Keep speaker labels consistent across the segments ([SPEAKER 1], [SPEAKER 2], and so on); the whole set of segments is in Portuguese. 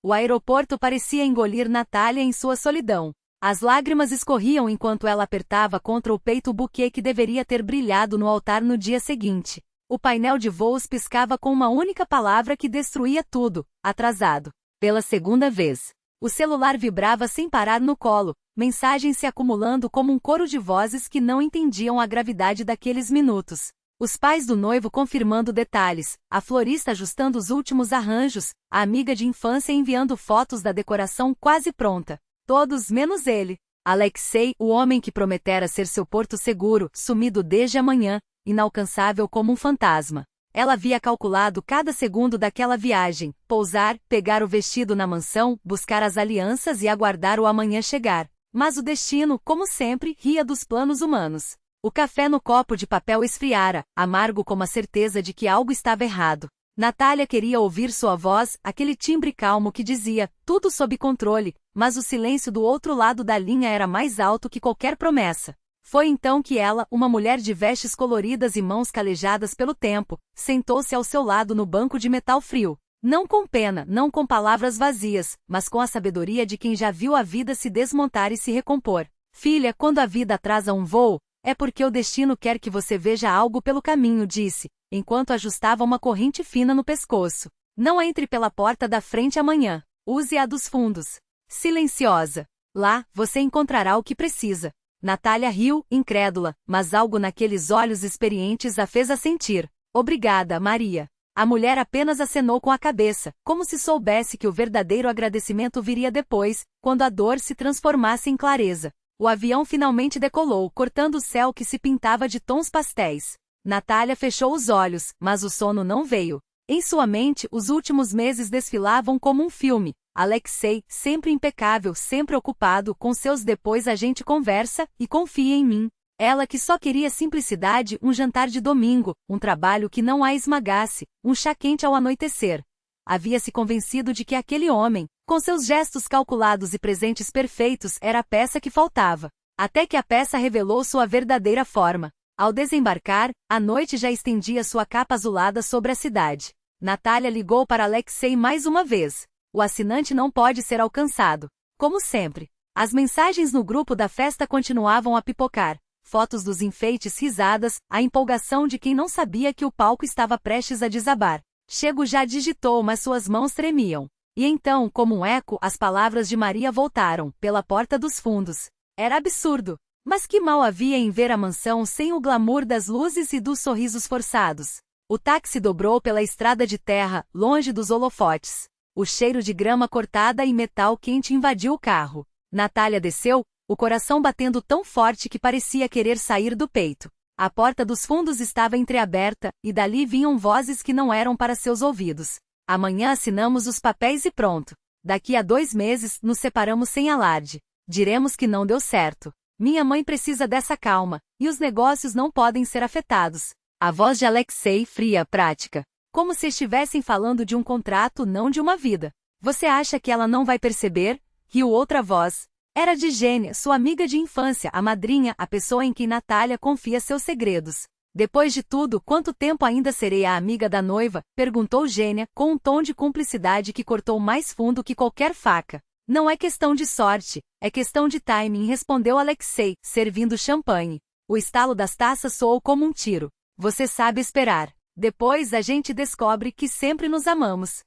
[SPEAKER 1] O aeroporto parecia engolir Natália em sua solidão. As lágrimas escorriam enquanto ela apertava contra o peito o buquê que deveria ter brilhado no altar no dia seguinte. O painel de voos piscava com uma única palavra que destruía tudo: atrasado. Pela segunda vez. O celular vibrava sem parar no colo, mensagens se acumulando como um coro de vozes que não entendiam a gravidade daqueles minutos. Os pais do noivo confirmando detalhes, a florista ajustando os últimos arranjos, a amiga de infância enviando fotos da decoração quase pronta. Todos menos ele. Alexei, o homem que prometera ser seu porto seguro, sumido desde a manhã, inalcançável como um fantasma. Ela havia calculado cada segundo daquela viagem: pousar, pegar o vestido na mansão, buscar as alianças e aguardar o amanhã chegar. Mas o destino, como sempre, ria dos planos humanos. O café no copo de papel esfriara, amargo como a certeza de que algo estava errado. Natália queria ouvir sua voz, aquele timbre calmo que dizia: tudo sob controle, mas o silêncio do outro lado da linha era mais alto que qualquer promessa. Foi então que ela, uma mulher de vestes coloridas e mãos calejadas pelo tempo, sentou-se ao seu lado no banco de metal frio. Não com pena, não com palavras vazias, mas com a sabedoria de quem já viu a vida se desmontar e se recompor. Filha, quando a vida atrasa um voo, é porque o destino quer que você veja algo pelo caminho, disse, enquanto ajustava uma corrente fina no pescoço. Não entre pela porta da frente amanhã. Use a dos fundos. Silenciosa. Lá, você encontrará o que precisa. Natália riu, incrédula, mas algo naqueles olhos experientes a fez assentir. Obrigada, Maria. A mulher apenas acenou com a cabeça, como se soubesse que o verdadeiro agradecimento viria depois, quando a dor se transformasse em clareza. O avião finalmente decolou, cortando o céu que se pintava de tons pastéis. Natália fechou os olhos, mas o sono não veio. Em sua mente, os últimos meses desfilavam como um filme. Alexei, sempre impecável, sempre ocupado com seus depois a gente conversa, e confia em mim. Ela que só queria simplicidade, um jantar de domingo, um trabalho que não a esmagasse, um chá quente ao anoitecer. Havia-se convencido de que aquele homem, com seus gestos calculados e presentes perfeitos, era a peça que faltava. Até que a peça revelou sua verdadeira forma. Ao desembarcar, a noite já estendia sua capa azulada sobre a cidade. Natália ligou para Alexei mais uma vez. O assinante não pode ser alcançado. Como sempre. As mensagens no grupo da festa continuavam a pipocar. Fotos dos enfeites, risadas, a empolgação de quem não sabia que o palco estava prestes a desabar. Chego já digitou, mas suas mãos tremiam. E então, como um eco, as palavras de Maria voltaram, pela porta dos fundos. Era absurdo. Mas que mal havia em ver a mansão sem o glamour das luzes e dos sorrisos forçados. O táxi dobrou pela estrada de terra, longe dos holofotes. O cheiro de grama cortada e metal quente invadiu o carro. Natália desceu, o coração batendo tão forte que parecia querer sair do peito. A porta dos fundos estava entreaberta, e dali vinham vozes que não eram para seus ouvidos. Amanhã assinamos os papéis e pronto. Daqui a 2 meses, nos separamos sem alarde. Diremos que não deu certo. Minha mãe precisa dessa calma, e os negócios não podem ser afetados. A voz de Alexei, fria, prática. Como se estivessem falando de um contrato, não de uma vida. Você acha que ela não vai perceber? Riu outra voz. Era de Gênia, sua amiga de infância, a madrinha, a pessoa em quem Natália confia seus segredos. Depois de tudo, quanto tempo ainda serei a amiga da noiva? Perguntou Gênia, com um tom de cumplicidade que cortou mais fundo que qualquer faca. Não é questão de sorte, é questão de timing, respondeu Alexei, servindo champanhe. O estalo das taças soou como um tiro. Você sabe esperar. Depois a gente descobre que sempre nos amamos.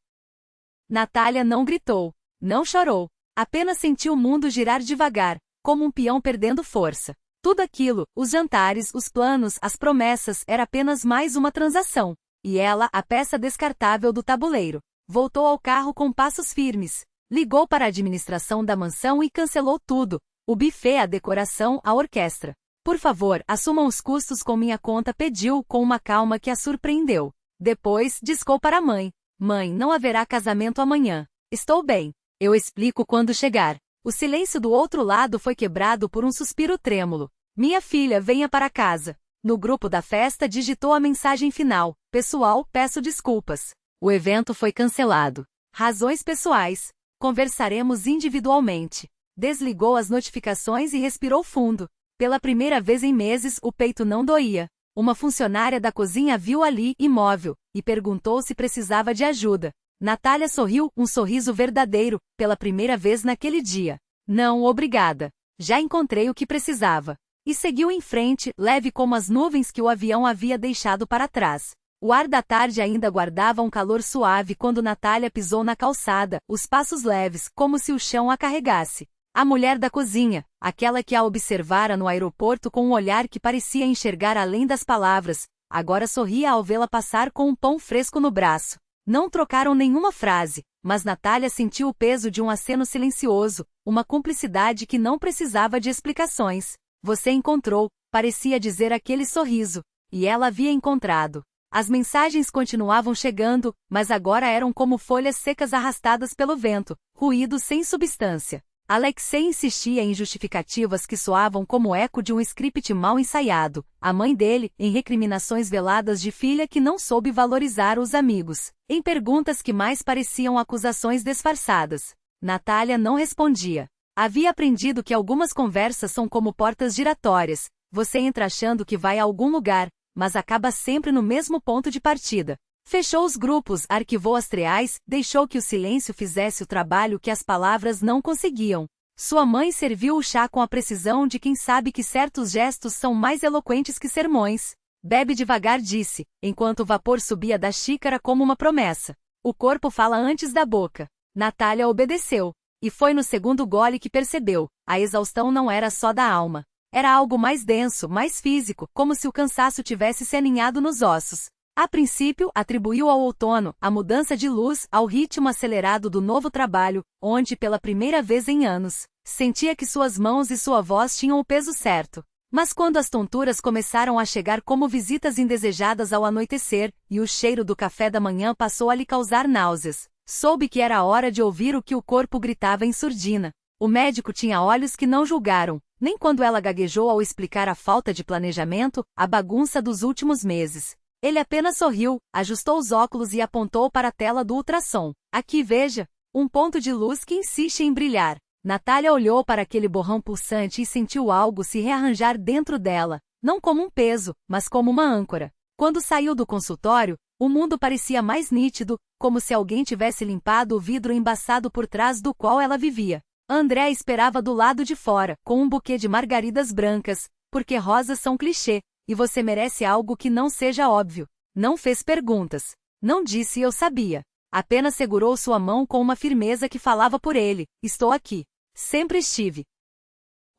[SPEAKER 1] Natália não gritou, não chorou, apenas sentiu o mundo girar devagar, como um peão perdendo força. Tudo aquilo, os jantares, os planos, as promessas, era apenas mais uma transação. E ela, a peça descartável do tabuleiro. Voltou ao carro com passos firmes. Ligou para a administração da mansão e cancelou tudo. O buffet, a decoração, a orquestra. Por favor, assumam os custos com minha conta, pediu, com uma calma que a surpreendeu. Depois, discou para a mãe. Mãe, não haverá casamento amanhã. Estou bem. Eu explico quando chegar. O silêncio do outro lado foi quebrado por um suspiro trêmulo. Minha filha, venha para casa. No grupo da festa digitou a mensagem final. Pessoal, peço desculpas. O evento foi cancelado. Razões pessoais. Conversaremos individualmente. Desligou as notificações e respirou fundo. Pela primeira vez em meses, o peito não doía. Uma funcionária da cozinha viu ali, imóvel, e perguntou se precisava de ajuda. Natália sorriu, um sorriso verdadeiro, pela primeira vez naquele dia. Não, obrigada. Já encontrei o que precisava. E seguiu em frente, leve como as nuvens que o avião havia deixado para trás. O ar da tarde ainda guardava um calor suave quando Natália pisou na calçada, os passos leves, como se o chão a carregasse. A mulher da cozinha, aquela que a observara no aeroporto com um olhar que parecia enxergar além das palavras, agora sorria ao vê-la passar com um pão fresco no braço. Não trocaram nenhuma frase, mas Natália sentiu o peso de um aceno silencioso, uma cumplicidade que não precisava de explicações. Você encontrou, parecia dizer aquele sorriso. E ela havia encontrado. As mensagens continuavam chegando, mas agora eram como folhas secas arrastadas pelo vento, ruído sem substância. Alexei insistia em justificativas que soavam como eco de um script mal ensaiado, a mãe dele, em recriminações veladas de filha que não soube valorizar os amigos, em perguntas que mais pareciam acusações disfarçadas. Natália não respondia. Havia aprendido que algumas conversas são como portas giratórias, você entra achando que vai a algum lugar, mas acaba sempre no mesmo ponto de partida. Fechou os grupos, arquivou as triais, deixou que o silêncio fizesse o trabalho que as palavras não conseguiam. Sua mãe serviu o chá com a precisão de quem sabe que certos gestos são mais eloquentes que sermões. Bebe devagar, disse, enquanto o vapor subia da xícara como uma promessa. O corpo fala antes da boca. Natália obedeceu. E foi no segundo gole que percebeu, a exaustão não era só da alma. Era algo mais denso, mais físico, como se o cansaço tivesse se aninhado nos ossos. A princípio, atribuiu ao outono, a mudança de luz, ao ritmo acelerado do novo trabalho, onde, pela primeira vez em anos, sentia que suas mãos e sua voz tinham o peso certo. Mas quando as tonturas começaram a chegar como visitas indesejadas ao anoitecer, e o cheiro do café da manhã passou a lhe causar náuseas, soube que era hora de ouvir o que o corpo gritava em surdina. O médico tinha olhos que não julgaram, nem quando ela gaguejou ao explicar a falta de planejamento, a bagunça dos últimos meses. Ele apenas sorriu, ajustou os óculos e apontou para a tela do ultrassom. Aqui veja, um ponto de luz que insiste em brilhar. Natália olhou para aquele borrão pulsante e sentiu algo se rearranjar dentro dela, não como um peso, mas como uma âncora. Quando saiu do consultório, o mundo parecia mais nítido, como se alguém tivesse limpado o vidro embaçado por trás do qual ela vivia. André esperava do lado de fora, com um buquê de margaridas brancas, porque rosas são clichê, e você merece algo que não seja óbvio. Não fez perguntas. Não disse eu sabia. Apenas segurou sua mão com uma firmeza que falava por ele. Estou aqui. Sempre estive.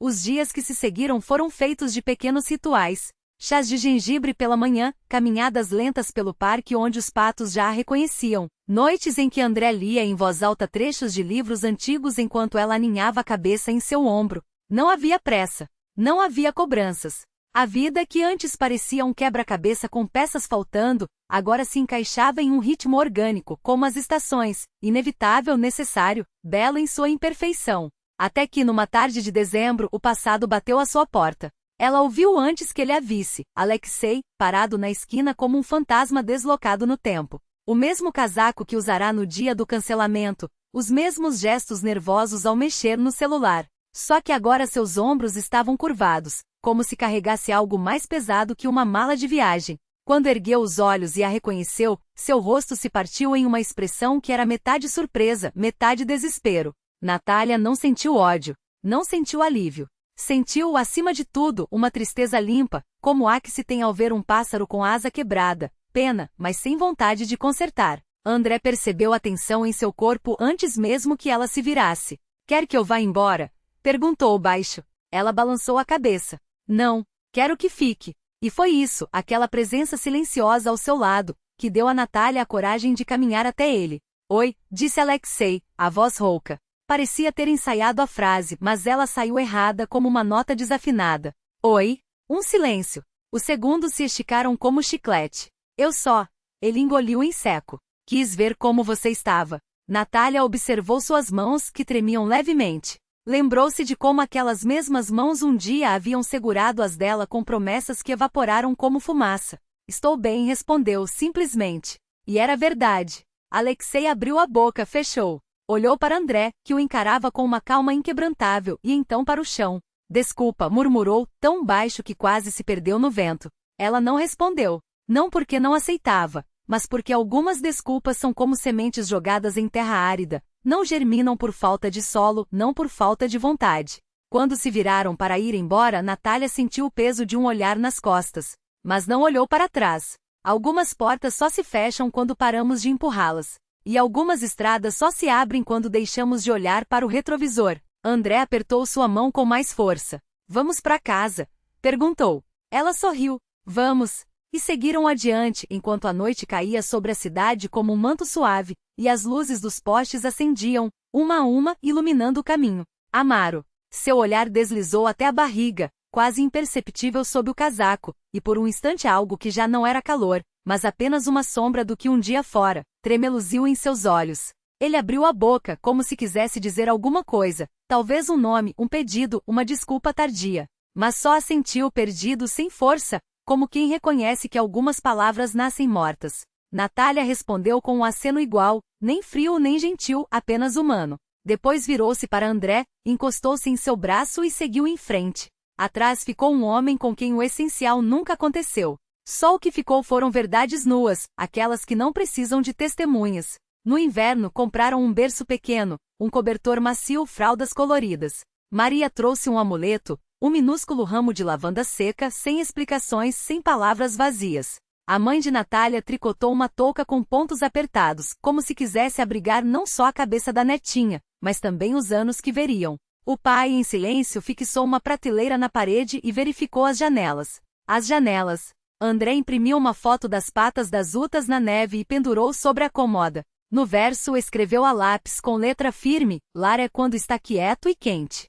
[SPEAKER 1] Os dias que se seguiram foram feitos de pequenos rituais. Chás de gengibre pela manhã, caminhadas lentas pelo parque onde os patos já a reconheciam, noites em que André lia em voz alta trechos de livros antigos enquanto ela aninhava a cabeça em seu ombro. Não havia pressa. Não havia cobranças. A vida que antes parecia um quebra-cabeça com peças faltando, agora se encaixava em um ritmo orgânico, como as estações, inevitável, necessário, belo em sua imperfeição. Até que numa tarde de dezembro o passado bateu à sua porta. Ela ouviu antes que ele a visse, Alexei, parado na esquina como um fantasma deslocado no tempo. O mesmo casaco que usará no dia do cancelamento, os mesmos gestos nervosos ao mexer no celular. Só que agora seus ombros estavam curvados, como se carregasse algo mais pesado que uma mala de viagem. Quando ergueu os olhos e a reconheceu, seu rosto se partiu em uma expressão que era metade surpresa, metade desespero. Natália não sentiu ódio, não sentiu alívio. Sentiu, acima de tudo, uma tristeza limpa, como a que se tem ao ver um pássaro com a asa quebrada, pena, mas sem vontade de consertar. André percebeu a tensão em seu corpo antes mesmo que ela se virasse. Quer que eu vá embora? Perguntou baixo. Ela balançou a cabeça. Não, quero que fique. E foi isso, aquela presença silenciosa ao seu lado, que deu a Natália a coragem de caminhar até ele. Oi, disse Alexei, a voz rouca. Parecia ter ensaiado a frase, mas ela saiu errada como uma nota desafinada. Oi? Um silêncio. Os segundos se esticaram como chiclete. Eu só. Ele engoliu em seco. Quis ver como você estava. Natália observou suas mãos, que tremiam levemente. Lembrou-se de como aquelas mesmas mãos um dia haviam segurado as dela com promessas que evaporaram como fumaça. Estou bem, respondeu simplesmente. E era verdade. Alexei abriu a boca, fechou. Olhou para André, que o encarava com uma calma inquebrantável, e então para o chão. Desculpa, murmurou, tão baixo que quase se perdeu no vento. Ela não respondeu. Não porque não aceitava, mas porque algumas desculpas são como sementes jogadas em terra árida, não germinam por falta de solo, não por falta de vontade. Quando se viraram para ir embora, Natália sentiu o peso de um olhar nas costas, mas não olhou para trás. Algumas portas só se fecham quando paramos de empurrá-las, e algumas estradas só se abrem quando deixamos de olhar para o retrovisor. André apertou sua mão com mais força. Vamos para casa? Perguntou. Ela sorriu. Vamos. E seguiram adiante enquanto a noite caía sobre a cidade como um manto suave, e as luzes dos postes acendiam, uma a uma, iluminando o caminho. Amaro. Seu olhar deslizou até a barriga, quase imperceptível sob o casaco, e por um instante algo que já não era calor, mas apenas uma sombra do que um dia fora, tremeluziu em seus olhos. Ele abriu a boca como se quisesse dizer alguma coisa, talvez um nome, um pedido, uma desculpa tardia. Mas só assentiu perdido sem força, como quem reconhece que algumas palavras nascem mortas. Natália respondeu com um aceno igual, nem frio nem gentil, apenas humano. Depois virou-se para André, encostou-se em seu braço e seguiu em frente. Atrás ficou um homem com quem o essencial nunca aconteceu. Só o que ficou foram verdades nuas, aquelas que não precisam de testemunhas. No inverno compraram um berço pequeno, um cobertor macio, fraldas coloridas. Maria trouxe um amuleto, um minúsculo ramo de lavanda seca, sem explicações, sem palavras vazias. A mãe de Natália tricotou uma touca com pontos apertados, como se quisesse abrigar não só a cabeça da netinha, mas também os anos que veriam. O pai, em silêncio, fixou uma prateleira na parede e verificou as janelas. As janelas. André imprimiu uma foto das patas das utas na neve e pendurou sobre a cômoda. No verso escreveu a lápis com letra firme: lar é quando está quieto e quente.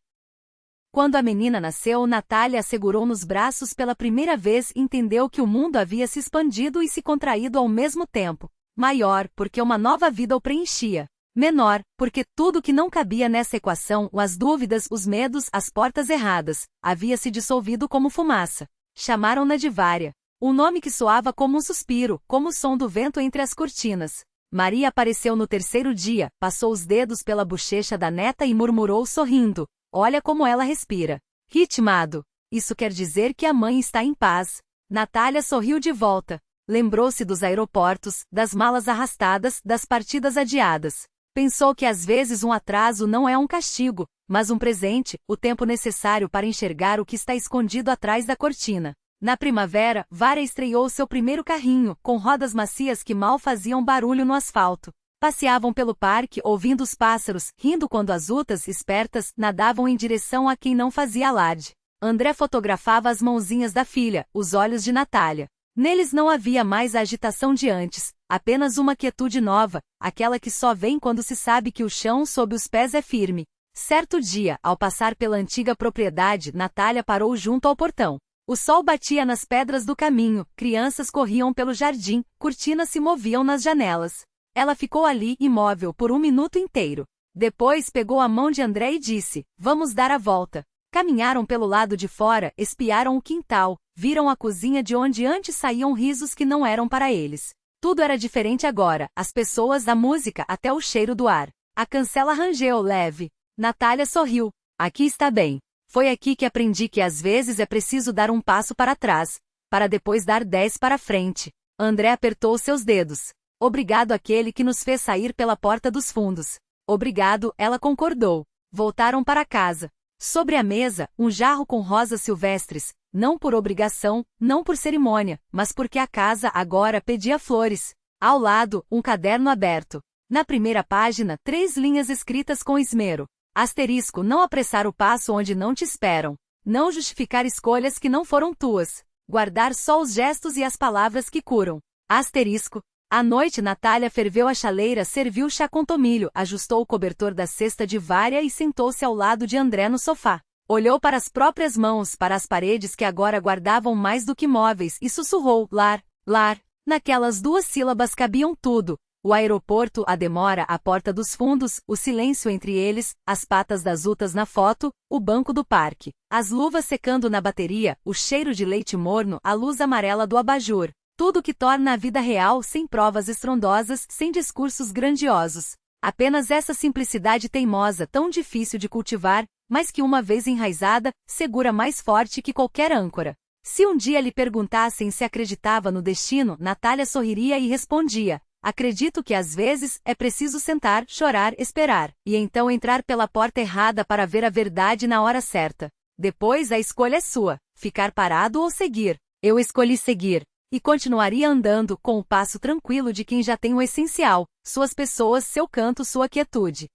[SPEAKER 1] Quando a menina nasceu, Natália a segurou nos braços pela primeira vez e entendeu que o mundo havia se expandido e se contraído ao mesmo tempo. Maior, porque uma nova vida o preenchia. Menor, porque tudo que não cabia nessa equação, as dúvidas, os medos, as portas erradas, havia se dissolvido como fumaça. Chamaram-na de Vária. Um nome que soava como um suspiro, como o som do vento entre as cortinas. Maria apareceu no terceiro dia, passou os dedos pela bochecha da neta e murmurou sorrindo: olha como ela respira. Ritmado. Isso quer dizer que a mãe está em paz. Natália sorriu de volta. Lembrou-se dos aeroportos, das malas arrastadas, das partidas adiadas. Pensou que às vezes um atraso não é um castigo, mas um presente, o tempo necessário para enxergar o que está escondido atrás da cortina. Na primavera, Vária estreou seu primeiro carrinho, com rodas macias que mal faziam barulho no asfalto. Passeavam pelo parque, ouvindo os pássaros, rindo quando as utas, espertas, nadavam em direção a quem não fazia alarde. André fotografava as mãozinhas da filha, os olhos de Natália. Neles não havia mais a agitação de antes, apenas uma quietude nova, aquela que só vem quando se sabe que o chão sob os pés é firme. Certo dia, ao passar pela antiga propriedade, Natália parou junto ao portão. O sol batia nas pedras do caminho, crianças corriam pelo jardim, cortinas se moviam nas janelas. Ela ficou ali, imóvel, por um minuto inteiro. Depois pegou a mão de André e disse: vamos dar a volta. Caminharam pelo lado de fora, espiaram o quintal, viram a cozinha de onde antes saíam risos que não eram para eles. Tudo era diferente agora, as pessoas, a música, até o cheiro do ar. A cancela rangeu leve. Natália sorriu. Aqui está bem. Foi aqui que aprendi que às vezes é preciso dar um passo para trás, para depois dar 10 para frente. André apertou seus dedos. Obrigado àquele que nos fez sair pela porta dos fundos. Obrigado, ela concordou. Voltaram para casa. Sobre a mesa, um jarro com rosas silvestres, não por obrigação, não por cerimônia, mas porque a casa agora pedia flores. Ao lado, um caderno aberto. Na primeira página, 3 linhas escritas com esmero. Asterisco: não apressar o passo onde não te esperam. Não justificar escolhas que não foram tuas. Guardar só os gestos e as palavras que curam. Asterisco. À noite, Natália ferveu a chaleira, serviu chá com tomilho, ajustou o cobertor da cesta de Vária e sentou-se ao lado de André no sofá. Olhou para as próprias mãos, para as paredes que agora guardavam mais do que móveis e sussurrou: lar, lar. Naquelas 2 sílabas cabiam tudo. O aeroporto, a demora, a porta dos fundos, o silêncio entre eles, as patas das utas na foto, o banco do parque, as luvas secando na bateria, o cheiro de leite morno, a luz amarela do abajur. Tudo que torna a vida real, sem provas estrondosas, sem discursos grandiosos. Apenas essa simplicidade teimosa, tão difícil de cultivar, mas que uma vez enraizada, segura mais forte que qualquer âncora. Se um dia lhe perguntassem se acreditava no destino, Natália sorriria e respondia: acredito que às vezes é preciso sentar, chorar, esperar, e então entrar pela porta errada para ver a verdade na hora certa. Depois a escolha é sua, ficar parado ou seguir. Eu escolhi seguir. E continuaria andando com o passo tranquilo de quem já tem o essencial, suas pessoas, seu canto, sua quietude.